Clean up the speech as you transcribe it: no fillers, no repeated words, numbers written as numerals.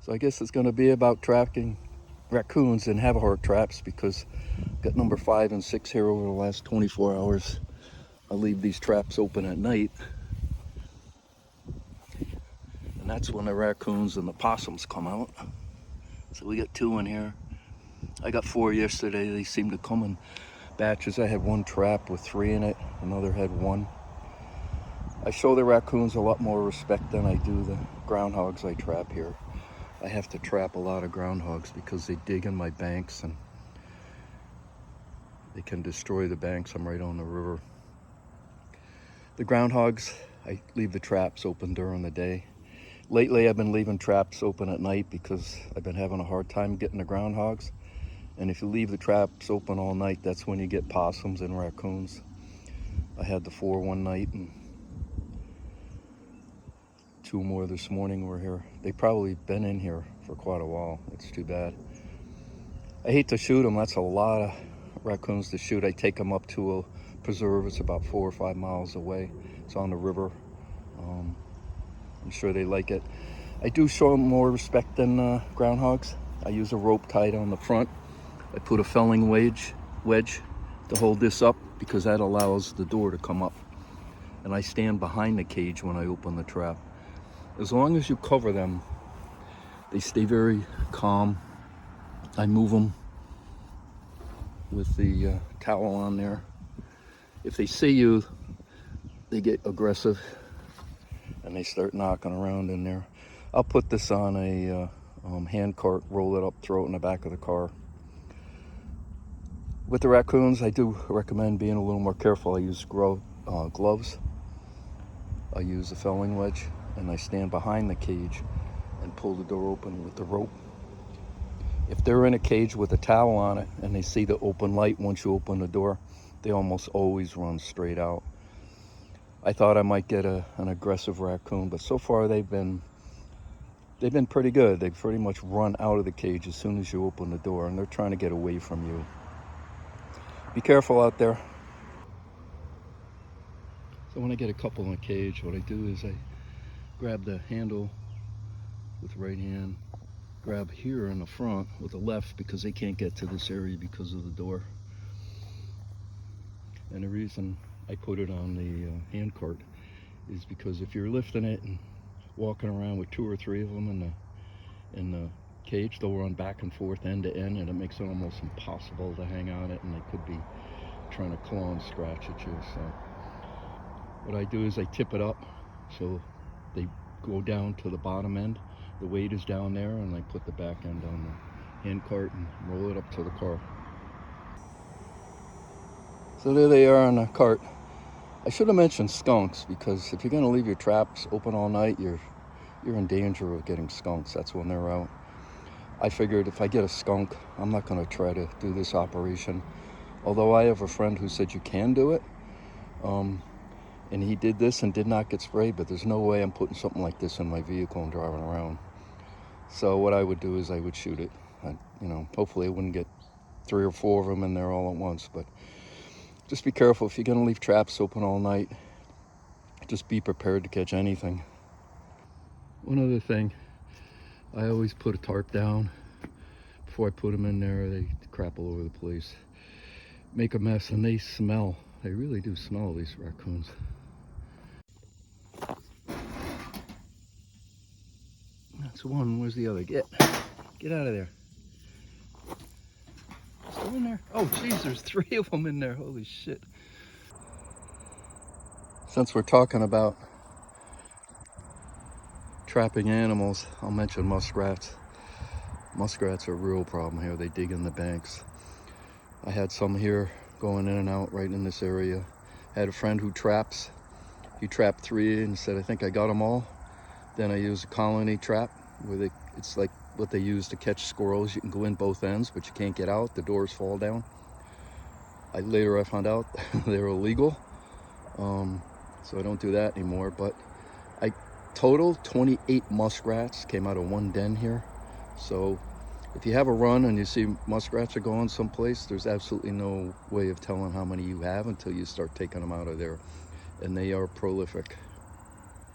So I guess it's going to be about trapping raccoons in have-a-heart traps, because I've got number 5 and 6 here over the last 24 hours. I leave these traps open at night, and that's when the raccoons and the possums come out. So we got 2 in here. I got 4 yesterday. They seem to come in batches. I had 1 trap with 3 in it, another had 1. I show the raccoons a lot more respect than I do the groundhogs I trap here. I have to trap a lot of groundhogs because they dig in my banks and they can destroy the banks. I'm right on the river. The groundhogs, I leave the traps open during the day. Lately I've been leaving traps open at night because I've been having a hard time getting the groundhogs. And if you leave the traps open all night, that's when you get possums and raccoons. I had the 4 one night and 2 more this morning were here. They've probably been in here for quite a while. It's too bad. I hate to shoot them. That's a lot of raccoons to shoot. I take them up to a preserve. It's about 4 or 5 miles away. It's on the river. I'm sure they like it. I do show them more respect than groundhogs. I use a rope tied on the front. I put a felling wedge to hold this up because that allows the door to come up. And I stand behind the cage when I open the trap. As long as you cover them, they stay very calm. I move them with the towel on there. If they see you, they get aggressive and they start knocking around in there. I'll put this on a hand cart, roll it up, throw it in the back of the car. With the raccoons, I do recommend being a little more careful. I use gloves. I use a felling wedge, and I stand behind the cage and pull the door open with the rope. If they're in a cage with a towel on it and they see the open light once you open the door, they almost always run straight out. I thought I might get an aggressive raccoon, but so far they've been pretty good. They pretty much run out of the cage as soon as you open the door, and they're trying to get away from you. Be careful out there. So when I get a couple in a cage, what I do is I grab the handle with the right hand, grab here in the front with the left because they can't get to this area because of the door. And the reason I put it on the hand cart is because if you're lifting it and walking around with 2 or 3 of them in the cage, they'll run back and forth end to end, and it makes it almost impossible to hang on it, and they could be trying to claw and scratch at you. So what I do is I tip it up so they go down to the bottom end. The weight is down there, and I put the back end on the hand cart and roll it up to the car. So there they are on the cart. I should have mentioned skunks, because if you're going to leave your traps open all night, you're in danger of getting skunks. That's when they're out. I figured if I get a skunk, I'm not going to try to do this operation. Although I have a friend who said you can do it. And he did this and did not get sprayed, but there's no way I'm putting something like this in my vehicle and driving around. So what I would do is I would shoot it. Hopefully I wouldn't get 3 or 4 of them in there all at once, but just be careful. If you're going to leave traps open all night, just be prepared to catch anything. One other thing, I always put a tarp down before I put them in there. They crap all over the place, make a mess, and they smell. They really do smell, these raccoons. That's one. Where's the other? Get out of there. Still in there? Oh, geez, there's 3 of them in there. Holy shit. Since we're talking about trapping animals, I'll mention muskrats. Muskrats are a real problem here. They dig in the banks. I had some here going in and out right in this area. I had a friend who traps. He trapped 3 and said, I think I got them all. Then I used a colony trap where it's like what they use to catch squirrels. You can go in both ends, but you can't get out. The doors fall down. Later I found out they're illegal. So I don't do that anymore. But I total 28 muskrats came out of 1 den here. So if you have a run and you see muskrats are going someplace, there's absolutely no way of telling how many you have until you start taking them out of there. And they are prolific.